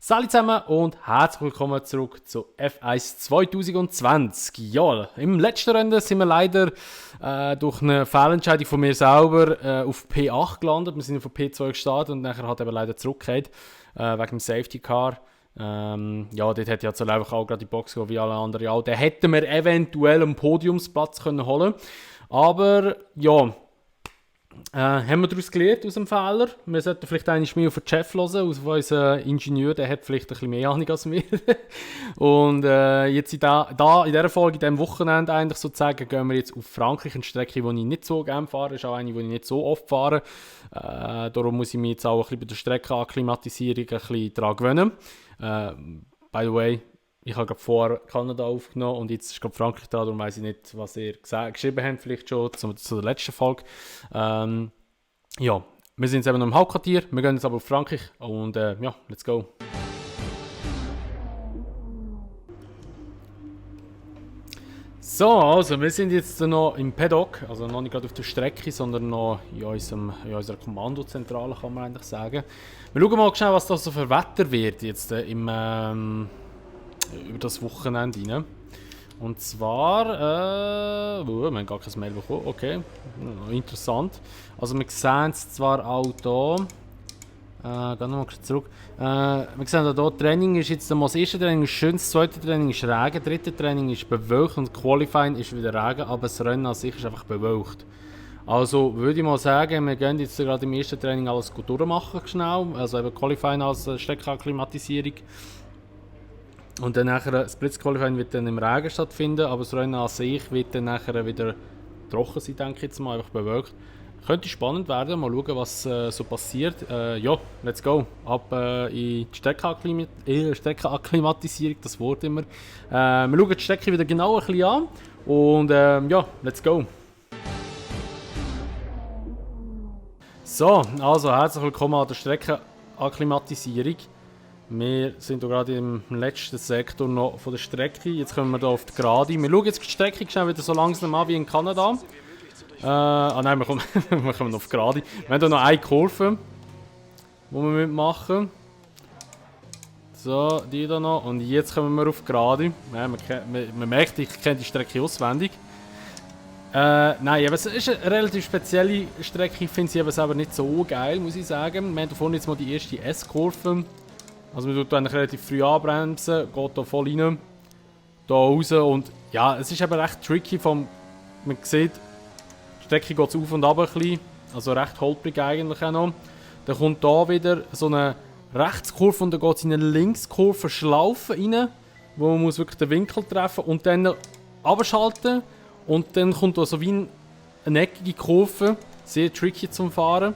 Salut zusammen und herzlich willkommen zurück zu F1 2020. Ja, im letzten Rennen sind wir leider durch eine Fehlentscheidung von mir selber auf P8 gelandet. Wir sind auf P2 gestartet und nachher hat eben leider zurückgekehrt wegen dem Safety Car. Ja, dort hätte ich jetzt einfach auch gerade die Box gehen, wie alle anderen auch. Da hätten wir eventuell einen Podiumsplatz können holen. Aber ja, haben wir daraus gelernt aus dem Fehler. Wir sollten vielleicht einmal mehr auf den Chef hören, auf unseren Ingenieur, der hat vielleicht ein bisschen mehr Ahnung als wir. Und jetzt in dieser Folge, in diesem Wochenende eigentlich sozusagen, gehen wir jetzt auf Frankreich, eine Strecke, die ich nicht so gerne fahre, ist auch eine, die ich nicht so oft fahre. Darum muss ich mich jetzt auch ein bisschen bei der Streckenakklimatisierung ein bisschen daran gewöhnen. By the way, ich habe gerade vor Kanada aufgenommen und jetzt ist gerade Frankreich dran, darum weiss ich nicht, was ihr geschrieben habt, vielleicht schon zu der letzten Folge. Ja, wir sind jetzt eben noch im Hauptquartier, wir gehen jetzt aber auf Frankreich und ja, let's go. So, also wir sind jetzt noch im Paddock, also noch nicht gerade auf der Strecke, sondern noch in unserer Kommandozentrale, kann man eigentlich sagen. Wir schauen mal schnell, was das so für Wetter wird jetzt über das Wochenende rein. Und zwar, wir haben gar kein Mail bekommen, okay, interessant. Also wir sehen es zwar auch hier, gehen wir mal zurück. Wir sehen hier, Training ist jetzt, das erste Training ist schön, das zweite Training ist Regen, das dritte Training ist bewölkt und Qualifying ist wieder Regen, aber das Rennen an sich ist einfach bewölkt. Also würde ich mal sagen, wir gehen jetzt gerade im ersten Training alles gut durchmachen, schnell, also eben Qualifying als Streckenakklimatisierung. Und dann nachher, das Blitzqualifying wird dann im Regen stattfinden, aber das Rennen an sich wird dann nachher wieder trocken sein, denke ich jetzt mal, einfach bewölkt. Könnte spannend werden, mal schauen, was so passiert. Ja, let's go. Ab in die Streckenakklimatisierung, das Wort immer. Wir schauen die Strecke wieder genau ein bisschen an und ja, let's go. So, also herzlich willkommen an der Streckenakklimatisierung. Wir sind gerade im letzten Sektor noch von der Strecke. Jetzt kommen wir hier auf die Gerade. Wir schauen jetzt die Strecke schnell wieder so langsam an wie in Kanada. Nein, wir kommen noch auf die Gerade. Wir haben hier noch eine Kurve, die wir machen. So, die da noch. Und jetzt kommen wir auf die Gerade. Ja, man merkt, ich kenne die Strecke auswendig. Nein, aber es ist eine relativ spezielle Strecke. Ich finde sie aber selber nicht so geil, muss ich sagen. Wir haben hier vorne jetzt mal die erste S-Kurve. Also man tut eigentlich relativ früh anbremsen, geht hier voll rein, hier raus und ja, es ist eben recht tricky, man sieht, die Strecke geht auf und ab ein bisschen, also recht holprig eigentlich auch noch. Dann kommt hier wieder so eine Rechtskurve und dann geht es in eine Linkskurve Schlaufe rein, wo man muss wirklich den Winkel treffen und dann abschalten und dann kommt da so wie eine eckige Kurve, sehr tricky zum Fahren.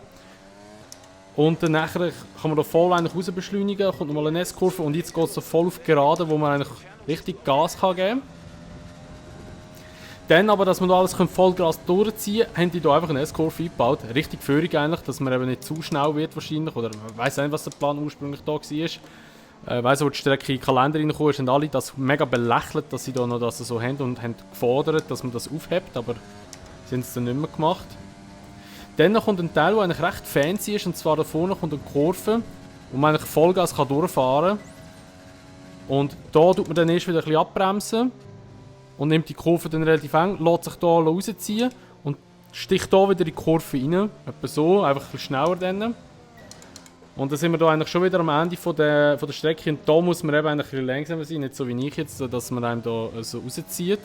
Und dann nachher kann man da voll eigentlich raus beschleunigen, kommt nochmal eine S-Kurve und jetzt geht es so voll auf Gerade, wo man eigentlich richtig Gas kann geben kann. Dann aber, dass man da alles Vollgas durchziehen kann, haben die da einfach eine S-Kurve eingebaut. Richtig Führung eigentlich, dass man eben nicht zu schnell wird wahrscheinlich. Oder man weiss nicht, was der Plan ursprünglich da war. Ich weiss, wo die Strecke in den Kalender reingekommen ist, haben alle das mega belächelt, dass sie da noch das so haben und haben gefordert, dass man das aufhebt, aber sie haben es dann nicht mehr gemacht. Dann kommt ein Teil, der eigentlich recht fancy ist, und zwar da vorne kommt eine Kurve, wo man eigentlich Vollgas durchfahren kann. Und da tut man dann erst wieder ein bisschen abbremsen und nimmt die Kurve dann relativ eng, lässt sich hier rausziehen und sticht hier wieder in die Kurve rein. Etwa so, einfach ein bisschen schneller dann. Und dann sind wir da eigentlich schon wieder am Ende von der Strecke und da muss man eben eigentlich ein bisschen langsamer sein, nicht so wie ich jetzt, dass man einem da so rauszieht.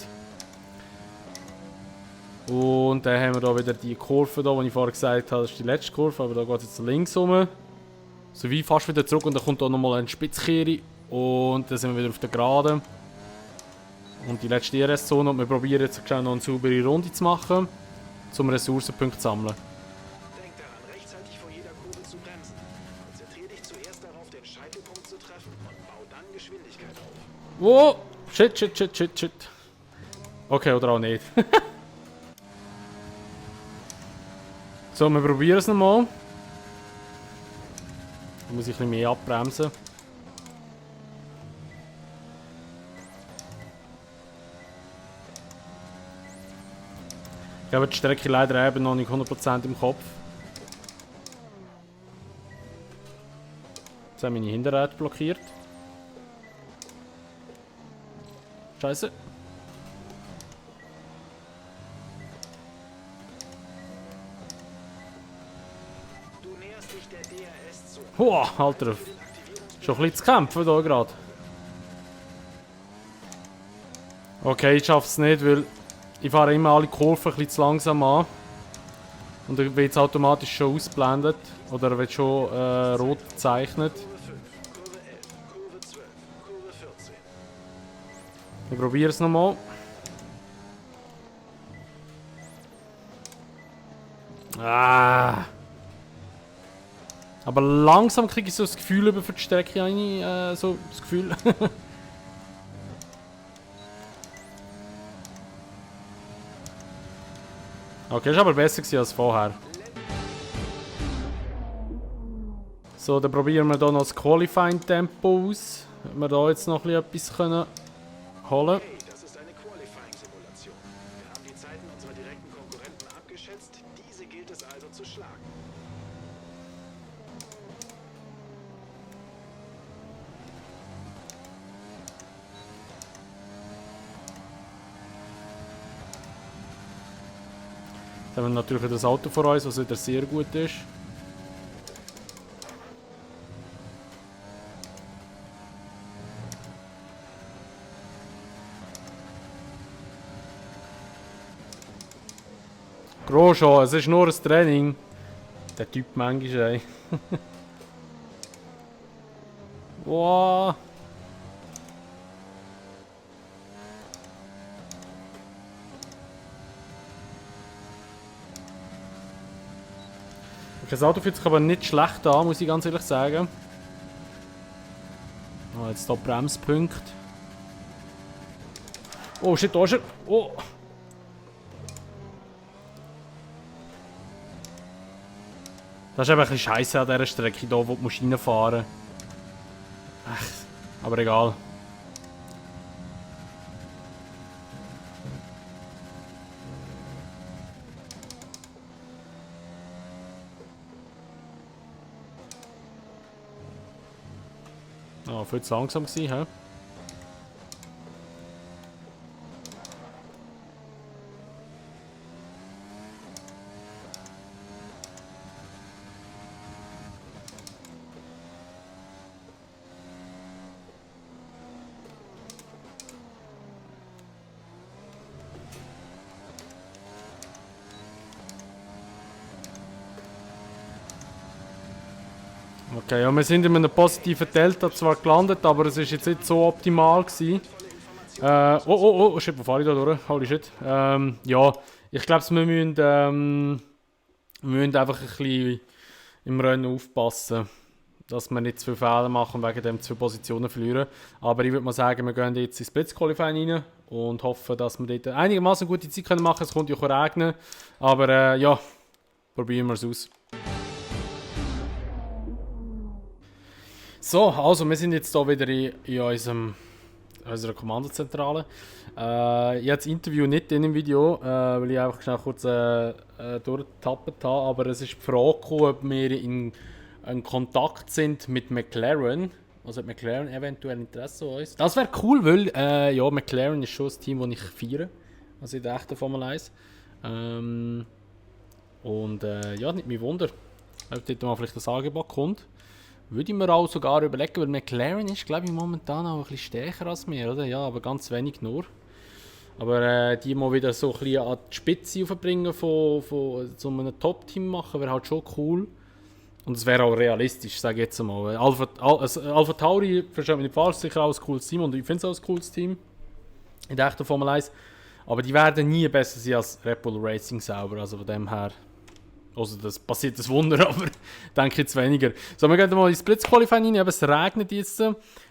Und dann haben wir da wieder die Kurve, da, die ich vorher gesagt habe, das ist die letzte Kurve, aber da geht es jetzt links rum. So wie fast wieder zurück und dann kommt da nochmal eine Spitzkehre und dann sind wir wieder auf der Geraden. Und die letzte DRS-Zone und wir probieren jetzt noch eine saubere Runde zu machen, um Ressourcenpunkte zu sammeln. Denk daran, rechtzeitig vor jeder Kurve zu bremsen. Konzentrier dich zuerst darauf, den Scheitelpunkt zu treffen und bau dann Geschwindigkeit auf. Wow! Shit. Okay, oder auch nicht. So, wir probieren es nochmal. Da muss ich ein bisschen mehr abbremsen. Ich habe die Strecke leider eben noch nicht 100% im Kopf. Jetzt haben meine Hinterräder blockiert. Scheiße. Du näherst dich der DRS-Zone. Boah, Alter. Schon ein bisschen zu kämpfen hier gerade. Okay, ich schaff's nicht, weil ich fahre immer alle Kurven ein bisschen zu langsam an. Und dann wird es automatisch schon ausgeblendet. Oder wird schon rot gezeichnet. Kurve 5, Kurve 11, Kurve 12, Kurve 14. Ich probiere es nochmal. Ah. Aber langsam kriege ich so das Gefühl über für die Strecke rein, so das Gefühl. Okay, ist aber besser gewesen als vorher. So, dann probieren wir hier noch das Qualifying-Tempo aus. Ob wir da jetzt noch ein bisschen etwas können holen. Hey, das ist eine Qualifying-Simulation. Wir haben die Zeiten unserer direkten Konkurrenten abgeschätzt. Diese gilt es also zu schlagen. Dann haben wir natürlich das Auto vor uns, was wieder sehr gut ist. Grosjean, es ist nur ein Training. Der Typ manchmal, ey. Wow. Okay, das Auto fühlt sich aber nicht schlecht an, muss ich ganz ehrlich sagen. Oh, jetzt hier Bremspunkt. Oh shit, da ist er. Oh. Das ist eben ein bisschen scheiße an dieser Strecke hier, wo du reinfahren musst. Echt, aber egal. Ah, viel zu langsam gewesen, hä? Okay, ja, wir sind in einem positiven Delta zwar gelandet, aber es ist jetzt nicht so optimal gewesen. Oh, shit, wo fahre ich da durch? Holy shit. Ja, ich glaube, wir müssen einfach ein bisschen im Rennen aufpassen, dass wir nicht zu viele Fehler machen und wegen dem zu viele Positionen verlieren. Aber ich würde mal sagen, wir gehen jetzt ins Blitzqualifying rein und hoffen, dass wir dort einigermaßen gute Zeit machen können. Es kommt ja auch regnen, aber ja, probieren wir es aus. So, also wir sind jetzt hier wieder in unserer Kommandozentrale. Ich habe das Interview nicht in dem Video, weil ich einfach schnell kurz durchgetappt habe, aber es ist die Frage gekommen, ob wir in Kontakt sind mit McLaren. Also hat McLaren eventuell Interesse an uns. Das wäre cool, weil ja, McLaren ist schon das Team, das ich feiere. Also in der echten Formel 1. Ja, nicht mich wunder, ob dort mal vielleicht das Angebot kommt. Würde ich mir auch sogar überlegen, weil McLaren ist, glaube ich, momentan auch ein bisschen stärker als wir, oder? Ja, aber ganz wenig nur. Aber die mal wieder so ein bisschen an die Spitze aufbringen von so einem Top-Team machen, wäre halt schon cool. Und es wäre auch realistisch, sage ich jetzt mal. Alpha Tauri, versteht mich nicht falsch, sicher auch ein cooles Team und ich finde es auch ein cooles Team. In der echten Formel 1. Aber die werden nie besser sein als Red Bull Racing selber, also von dem her. Also das passiert das Wunder, aber denke jetzt weniger. So, wir gehen mal ins Blitzqualifying rein, aber es regnet jetzt.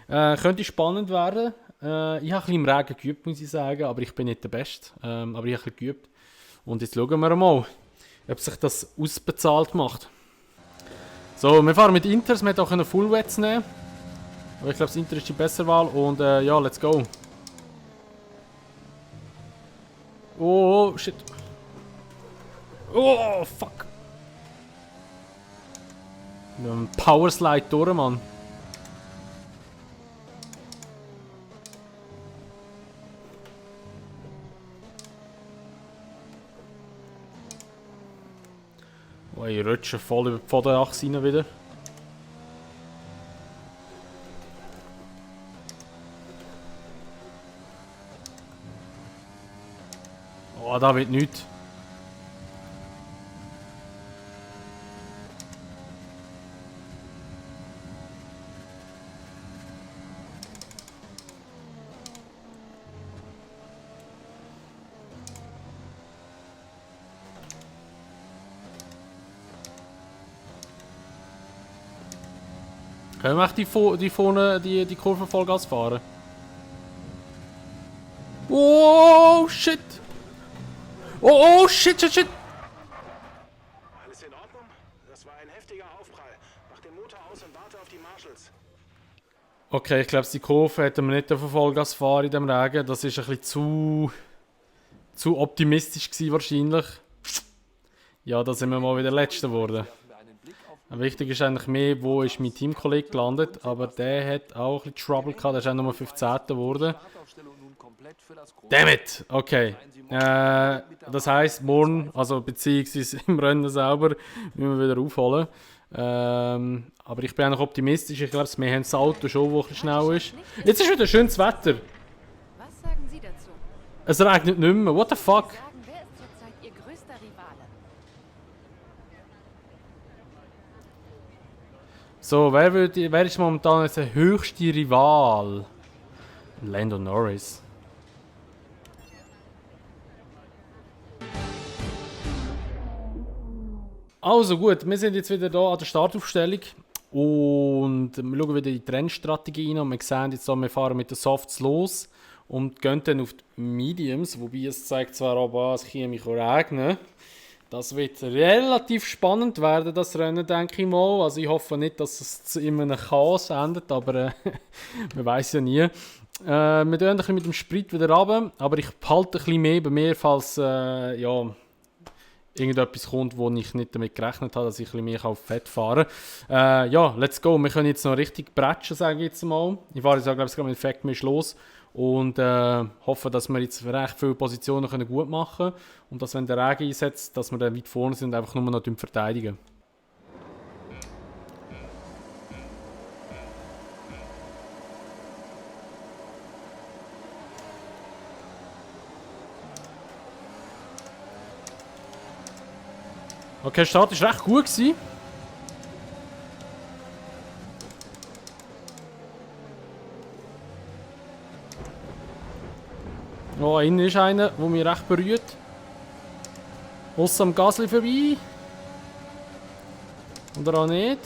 Könnte spannend werden. Ich habe ein bisschen im Regen geübt, muss ich sagen, aber ich bin nicht der Beste. Aber ich habe ein bisschen geübt. Und jetzt schauen wir mal, ob sich das ausbezahlt macht. So, wir fahren mit Inters, wir hätten auch einen Full-Wets nehmen. Aber ich glaube, das Inter ist die bessere Wahl und ja, let's go. Oh, shit. Oh, fuck. Wir haben einen Powerslide durch, Mann. ich rutsche voll über die Vorderachse rein wieder. Oh, da wird nichts. Können wir echt die vorne, die Kurve Vollgas fahren? Oh, shit! Oh, shit, shit, shit! Alles in Ordnung? Das war ein heftiger Aufprall. Mach den Motor aus und warte auf die Marshals. Okay, ich glaube, die Kurve hätten wir nicht auf Vollgas fahren in dem Regen. Das ist ein bisschen zu optimistisch gewesen wahrscheinlich. Ja, da sind wir mal wieder Letzter geworden. Wichtig ist eigentlich mehr, wo ist mein Teamkollege gelandet, aber der hat auch ein bisschen Trouble gehabt, der ist auch Nummer 15. geworden. Damn it! Okay. Das heisst, morgen, also beziehungsweise im Rennen selber, müssen wir wieder aufholen. Aber ich bin eigentlich optimistisch, ich glaube, wir haben das Auto schon, das ein bisschen schnell ist. Jetzt ist wieder schönes Wetter. Was sagen Sie dazu? Es regnet nicht mehr, what the fuck? Sagen, wer ist zurzeit Ihr größter Rivale? So, wer ist momentan jetzt der höchste Rival? Lando Norris. Also gut, wir sind jetzt wieder hier an der Startaufstellung und wir schauen wieder in die Trendstrategie rein und wir sehen jetzt, wir fahren mit den Softs los und gehen dann auf die Mediums, wobei es zeigt zwar aber, es käme regnen. Das wird relativ spannend werden, das Rennen, denke ich mal. Also ich hoffe nicht, dass es in einem Chaos endet, aber man weiß ja nie. Wir gehen ein bisschen mit dem Sprit wieder runter, aber ich behalte ein bisschen mehr bei mir, falls ja, irgendetwas kommt, wo ich nicht damit gerechnet habe, dass ich ein bisschen mehr auf Fett fahren kann. Ja, let's go. Wir können jetzt noch richtig bretschen, sage ich jetzt mal. Ich fahre jetzt, glaube ich, gerade mit Effektmisch los. Und hoffe, dass wir jetzt recht viele Positionen können gut machen können. Und dass, wenn der Regen einsetzt, dass wir dann weit vorne sind und einfach nur noch verteidigen. Okay, der Start war recht gut gewesen. Oh, innen ist einer, der mich recht berührt. Ausser am Gasli vorbei. Oder auch nicht.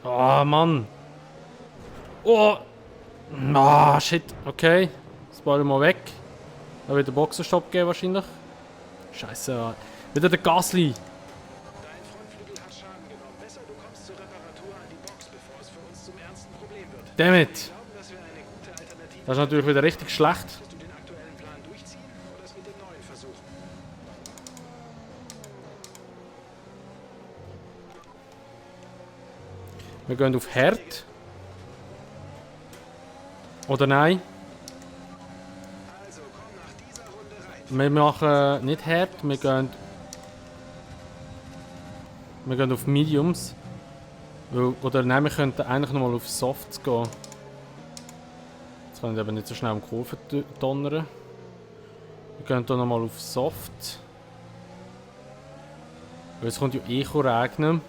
Ah, Mann. Oh. Ah, shit. Okay. Das Ball mal weg. Da wird der Boxenstopp geben wahrscheinlich. Scheiße. Wieder der Gasli. Dein Frontflügel hat Schaden genommen. Besser, du kommst zur Reparatur an die Box, bevor es für uns zum ernsten Problem wird. Damn Wir it. glauben, das wäre eine gute Alternative. Das ist natürlich wieder richtig schlecht. Willst du den aktuellen Plan durchziehen oder es mit dem neuen versuchen? Wir gehen auf Herd. Oder nein? Also, komm nach dieser Runde rein. Wir machen nicht Herd, wir gehen auf Mediums. Oder nein, wir könnten eigentlich nochmal auf Softs gehen. Jetzt kann ich aber nicht so schnell um die Kurve donnern. Wir gehen hier nochmal auf Soft. Weil es kommt ja eh regnen.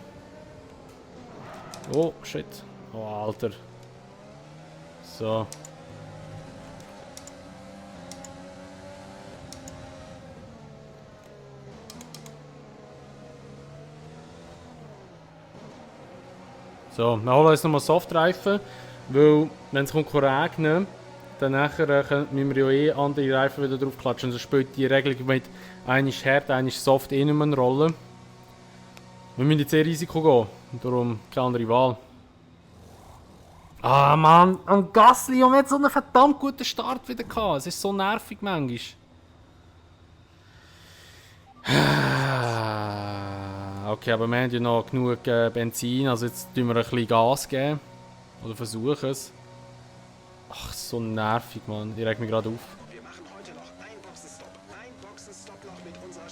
Oh, shit. Oh, Alter. So. So, wir holen uns nochmal Softreifen, weil wenn es regnen, dann nachher müssen wir ja eh andere Reifen wieder drauf klatschen. Sonst spielt die Regelung mit einmal hart, einmal soft eh nicht mehr eine Rolle. Wir müssen jetzt sehr Risiko gehen und darum keine andere Wahl. Ah Mann, an Gasly haben wir jetzt so einen verdammt guten Start wieder gehabt. Es ist so nervig manchmal. Okay, aber wir haben ja noch genug Benzin, also jetzt tun wir ein bisschen Gas geben. Oder versuchen es. Ach, so nervig, Mann. Ich reg mich gerade auf. Wir machen heute noch ein Boxenstopp. Ein Boxenstopploch mit unserer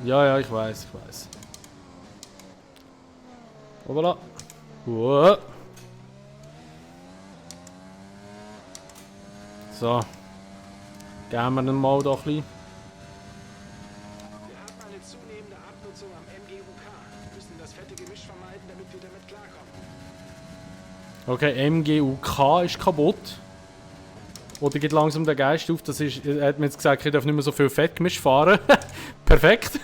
Ja, ja, ich weiß, ich weiß. Hoppala. Wow. So. Gehen wir den mal doch ein bisschen. Wir haben eine zunehmende Abnutzung am MGUK. Wir müssen das fette Gemisch vermeiden, damit wir damit klarkommen. Okay, MGUK ist kaputt. Oder geht langsam der Geist auf. Das ist, er hat mir jetzt gesagt, ich darf nicht mehr so viel Fettgemisch fahren. Perfekt.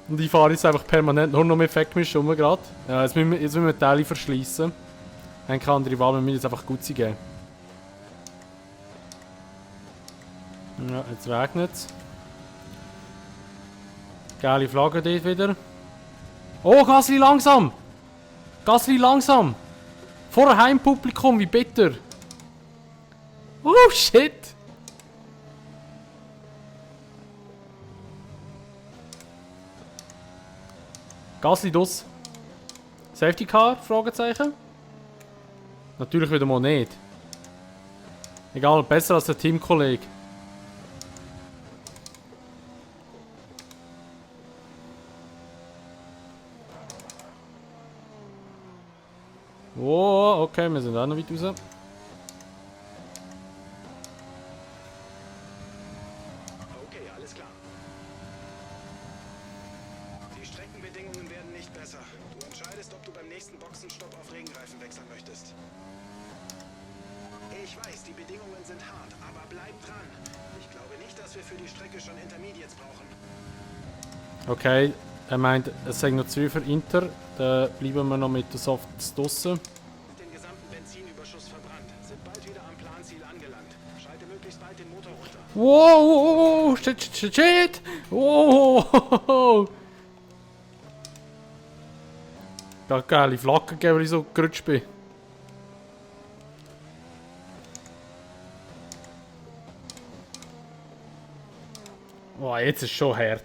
Und ich fahre jetzt einfach permanent nur noch mehr Fettgemisch rum gerade. Ja, jetzt müssen wir Teile verschließen. Dann kann andere Wahl, wir müssen jetzt einfach Gutzi geben. Ja, jetzt regnet es. Geile Flagge dort wieder. Oh, Gasli langsam! Gasli langsam! Vor einem Heimpublikum, wie bitter! Oh shit! Gasli dus. Safety Car? Fragezeichen? Natürlich wieder mal nicht. Egal, besser als der Teamkollege. Oh, okay, wir sind auch noch weit raus. Okay, alles klar. Die Streckenbedingungen werden nicht besser. Du entscheidest, ob du beim nächsten Boxenstopp auf Regenreifen wechseln möchtest. Ich weiß, die Bedingungen sind hart, aber bleib dran. Ich glaube nicht, dass wir für die Strecke schon Intermediates brauchen. Okay, er meint, es sind noch 2 für Inter. Dann bleiben wir noch mit den Softs draussen. Den gesamten Benzinüberschuss verbrannt. Sind bald wieder am Planziel angelangt. Schalte möglichst bald den Motor runter. Wow, shit, shit, shit. Wow. Da hat geile Flagge gegeben, weil ich so gerutscht bin. Oh, jetzt ist es schon hart.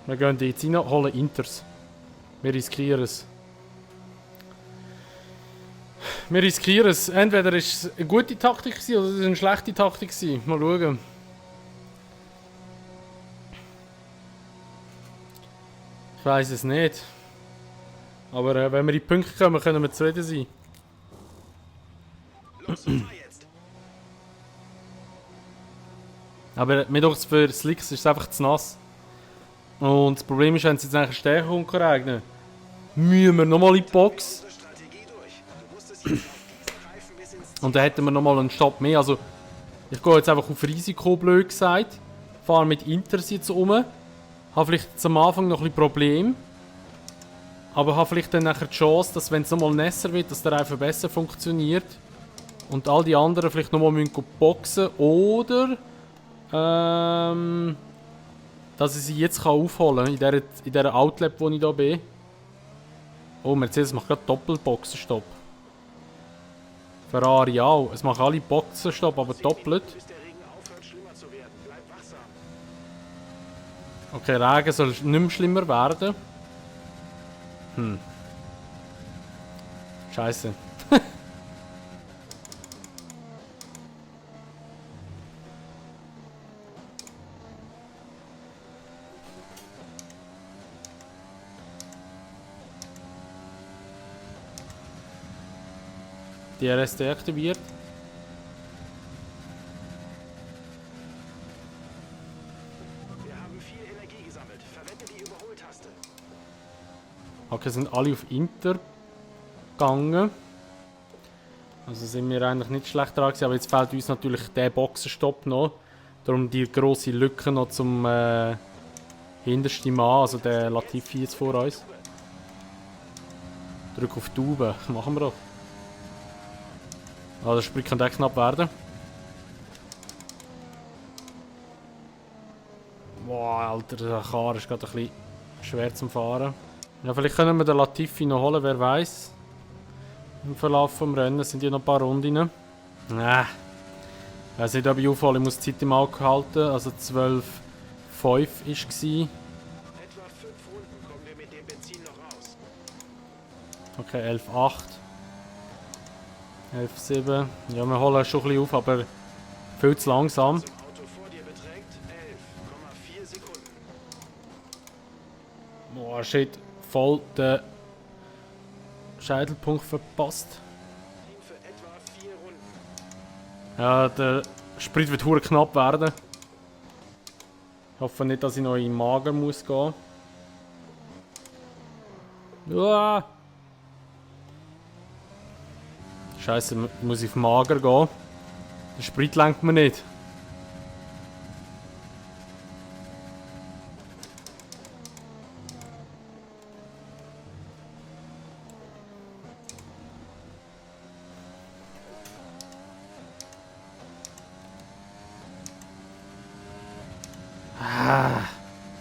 Wir gehen jetzt rein, holen Inters. Wir riskieren es. Wir riskieren es. Entweder war es eine gute Taktik gewesen, oder es war eine schlechte Taktik gewesen. Mal schauen. Ich weiß es nicht. Aber wenn wir in die Punkte kommen, können wir zufrieden sein. Los, fahr jetzt! Aber mir doch für Slicks ist es einfach zu nass. Und das Problem ist, wenn es jetzt eigentlich stärker regnen, müssen wir nochmal in die Box. Unsere Strategie durch. Du musstest jetzt auf diesen Reifen bis ins Und dann hätten wir nochmal einen Stopp mehr. Also, ich gehe jetzt einfach auf Risiko, blöd gesagt. Fahre mit Inters jetzt um. Habe vielleicht jetzt am Anfang noch ein bisschen Probleme. Aber habe vielleicht dann nachher die Chance, dass wenn es nochmal nässer wird, dass der Reifen besser funktioniert. Und all die anderen vielleicht nochmal boxen müssen. Oder dass ich sie jetzt aufholen kann, in dieser Outlet, wo ich da bin. Oh, Mercedes macht gerade Doppelboxenstopp. Ferrari auch. Es machen alle Boxenstopp, aber doppelt. bis der Regen aufhört, schlimmer zu werden. Bleib wachsam. Okay, Regen soll nicht mehr schlimmer werden. Scheiße. DRS deaktiviert. Wir haben viel Energie gesammelt. Verwende die Überholtaste. Okay, sind alle auf Inter gegangen. Also sind wir eigentlich nicht schlecht dran gewesen, aber jetzt fehlt uns natürlich der Boxenstopp noch. Darum die grosse Lücke noch zum hintersten Mann, also der Latifi jetzt vor uns. Drück auf die Tube, machen wir doch. Ah, das Sprint kann der knapp werden. Boah, Alter, der Kar ist gerade ein bisschen schwer zum Fahren. Ja, vielleicht können wir den Latifi noch holen, wer weiß. Im Verlauf des Rennens sind ja noch ein paar Runden. Ich weiß nicht, ob ich aufhole, ich muss die Zeit im Auge halten. Also 12,5 war es. Etwa 5 Runden kommen wir mit dem Benzin noch raus. Okay, 11,8. 11,7. Ja, wir holen schon ein bisschen auf, aber viel zu langsam. Zum Auto vor dir beträgt 11,4 Sekunden. Boah, shit. Voll den Scheitelpunkt verpasst. Für etwa 4 Runden. Ja, der Sprit wird hure knapp werden. Ich hoffe nicht, dass ich noch in den Mager muss gehen. Uah. Scheiße, muss ich auf Mager gehen. Der Sprit lenkt mir nicht.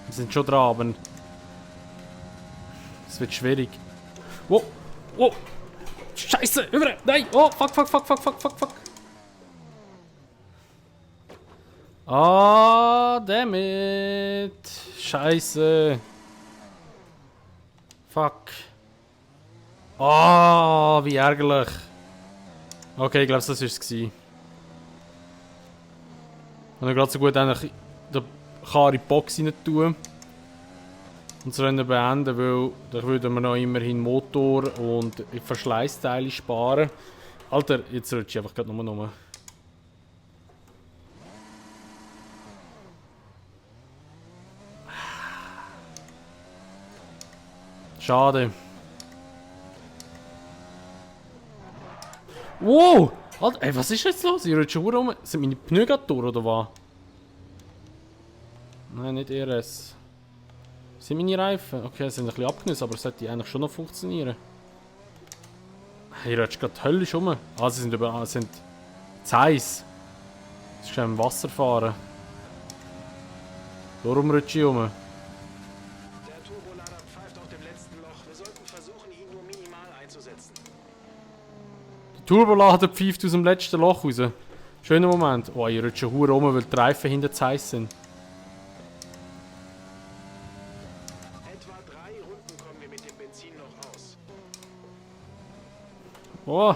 Wir sind schon dran, aber es wird schwierig. Wow, wow, Scheiße, über, nein, oh, fuck. Ah, damn it, Scheiße. Fuck. Ah, wie ärgerlich. Okay, ich glaube, das war es. Und dann gerade so gut eigentlich den Karre in die Box rein tun und das Rennen beenden, weil dann würden wir noch immerhin Motor und Verschleißteile sparen. Alter, jetzt rutsche ich einfach gerade nochmal rum. Schade. Wow! Alter, ey, was ist jetzt los? Ich rutsche schon rum. Sind meine Pneu gerade durch, oder was? Nein, nicht RS. Sind meine Reifen? Okay, sie sind ein bisschen abgenutzt, aber es sollte eigentlich schon noch funktionieren. Ich rutsche gerade höllisch rum. Ah, sie sind überall, sind zu heiß. Es ist schon im Wasser fahren. Darum rutsche ich rum. Der Turbolader pfeift auf dem letzten Loch. Wir sollten versuchen, ihn nur minimal einzusetzen. Der Turbolader pfeift aus dem letzten Loch raus. Schöner Moment. Oh, ich rutsche hure rum, weil die Reifen hinter zu heiß sind. Etwa 3 Runden kommen wir mit dem Benzin noch aus. Oh.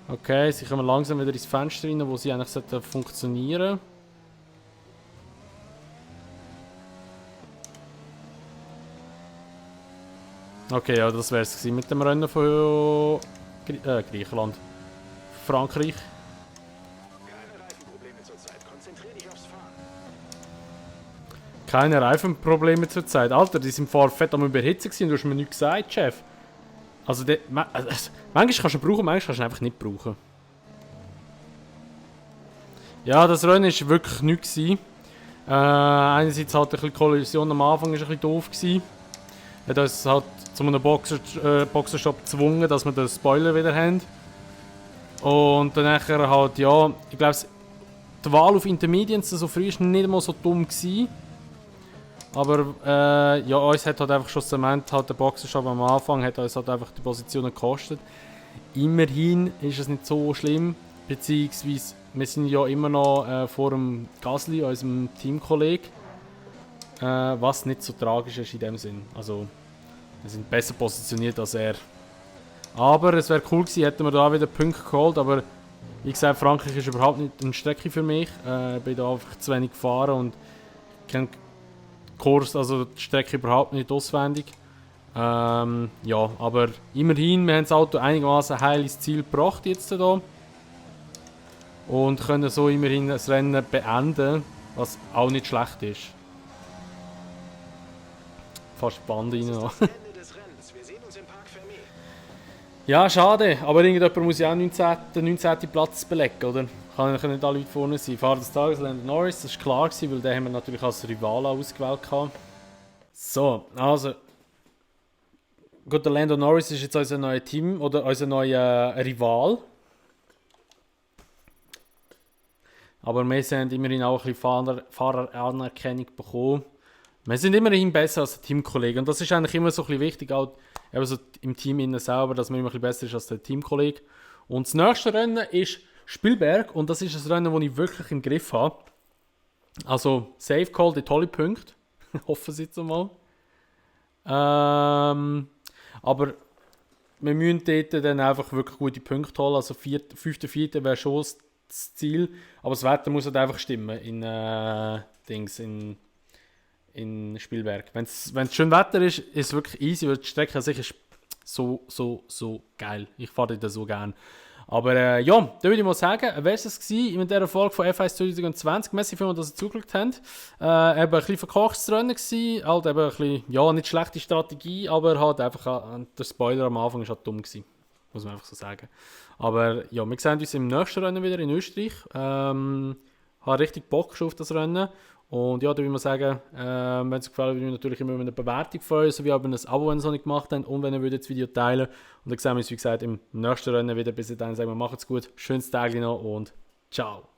Okay, sie kommen langsam wieder ins Fenster rein, wo sie eigentlich funktionieren sollten. Okay, ja, das wäre es mit dem Rennen von Griechenland. Frankreich. Keine Reifenprobleme zurzeit. Konzentrier dich aufs Fahren. Keine Reifenprobleme zurzeit. Alter, die sind vorher fett am Überhitzen gewesen, du hast mir nichts gesagt, Chef. Also, manchmal kannst du ihn brauchen, manchmal kannst du ihn einfach nicht brauchen. Ja, das Rennen war wirklich nichts. Einerseits halt ein bisschen Kollision am Anfang war ein bisschen doof gewesen. Hat uns halt zu einem Boxerstopp gezwungen, dass wir den Spoiler wieder haben. Und dann nachher halt, ja, ich glaube, die Wahl auf Intermediates so früh war nicht mal so dumm gewesen. Aber ja, uns hat halt einfach schon Zement, halt der Boxerstopp am Anfang, hat uns halt einfach die Positionen gekostet. Immerhin ist es nicht so schlimm, beziehungsweise wir sind ja immer noch vor dem Gasly, unserem Teamkollegen. Was nicht so tragisch ist in dem Sinn. Also, wir sind besser positioniert als er. Aber es wäre cool gewesen, hätten wir da wieder Punkte geholt. Aber wie gesagt, Frankreich ist überhaupt nicht eine Strecke für mich. Ich bin da einfach zu wenig gefahren und kenne den Kurs, also die Strecke überhaupt nicht auswendig. Ja, aber immerhin, wir haben das Auto einigermaßen heil ins Ziel gebracht jetzt hier. Und können so immerhin das Rennen beenden, was auch nicht schlecht ist. Fast die Bande rein noch. Ende des Rennens. Wir sehen uns im Park Fermé. Ja, schade, aber irgendjemand muss ja auch den 19. Platz belegen, oder? Können nicht alle Leute vorne sein. Fahrer des Tages, Lando Norris, das war klar gewesen, weil den haben wir natürlich als Rival ausgewählt gehabt. So, also. Gut, der Lando Norris ist jetzt unser neues Team, oder unser neuer Rival. Aber wir haben immerhin auch ein bisschen Fahreranerkennung bekommen. Wir sind immerhin besser als der Teamkollege. Und das ist eigentlich immer so ein bisschen wichtig, auch eben so im Team innen selber, dass man immer ein bisschen besser ist als der Teamkollege. Und das nächste Rennen ist Spielberg. Und das ist ein Rennen, das ich wirklich im Griff habe. Also, Safe Call, die tolle Punkte. Hoffen Sie jetzt mal. Aber wir müssen dort dann einfach wirklich gute Punkte holen. Also 5.4. wäre schon das Ziel. Aber das Wetter muss halt einfach stimmen in Spielberg. Wenn es schön Wetter ist, ist es wirklich easy, weil die Strecke an sich ist so geil. Ich fahre da so gerne. Aber ja, da würde ich mal sagen, wäre es gewesen mit dieser Folge von F1 2020. Merci vielmals, dass ihr zugeschaut habt. Eben ein bisschen verkochtes Rennen gewesen. Halt eben ein bisschen, ja, nicht schlechte Strategie, aber halt einfach der Spoiler am Anfang war halt dumm gewesen. Muss man einfach so sagen. Aber ja, wir sehen uns im nächsten Rennen wieder in Österreich. Habe richtig Bock schon auf das Rennen. Und ja, da würde ich mal sagen, wenn es gefallen würde, würde ich natürlich immer eine Bewertung freuen, sowie auch ein Abo, wenn ihr es noch nicht gemacht habt, und wenn ihr das Video teilen würdet. Und dann sehen wir uns, wie gesagt, im nächsten Rennen wieder. Bis dahin sagen wir, macht's gut, schönes Tag noch und ciao.